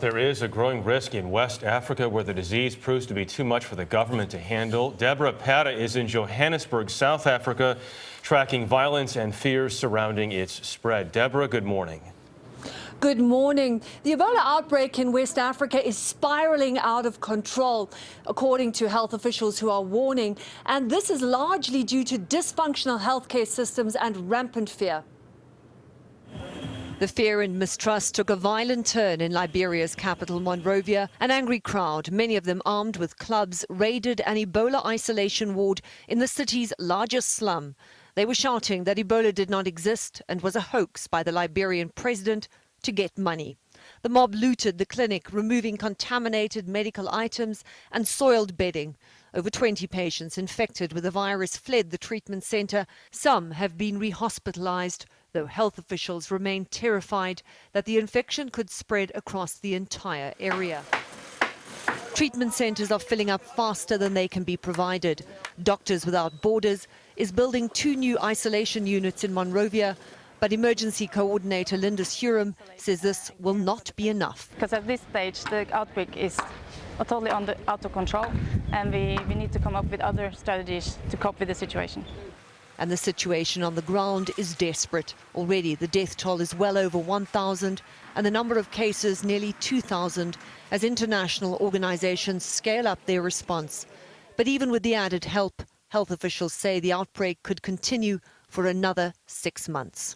There is a growing risk in West Africa where the disease proves to be too much for the government to handle. Debora Patta is in Johannesburg, South Africa, tracking violence and fears surrounding its spread. Debora, good morning. Good morning. The Ebola outbreak in West Africa is spiraling out of control, according to health officials who are warning. And this is largely due to dysfunctional healthcare systems and rampant fear. The fear and mistrust took a violent turn in Liberia's capital, Monrovia. An angry crowd, many of them armed with clubs, raided an Ebola isolation ward in the city's largest slum. They were shouting that Ebola did not exist and was a hoax by the Liberian president to get money. The mob looted the clinic, removing contaminated medical items and soiled bedding. Over 20 patients infected with the virus fled the treatment center. Some have been rehospitalized, though health officials remain terrified that the infection could spread across the entire area. Treatment centers are filling up faster than they can be provided. Doctors Without Borders is building 2 new isolation units in Monrovia, but emergency coordinator Linda Huram says this will not be enough. Because at this stage, the outbreak is totally out of control, and we need to come up with other strategies to cope with the situation. And the situation on the ground is desperate. Already the death toll is well over 1,000 and the number of cases nearly 2,000 as international organizations scale up their response. But even with the added help, health officials say the outbreak could continue for another 6 months.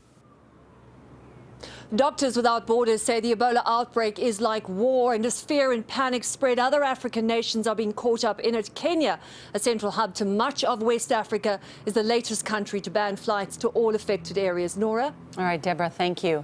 Doctors Without Borders say the Ebola outbreak is like war, and as fear and panic spread, other African nations are being caught up in it. Kenya, a central hub to much of West Africa, is the latest country to ban flights to all affected areas. Nora? All right, Deborah, thank you.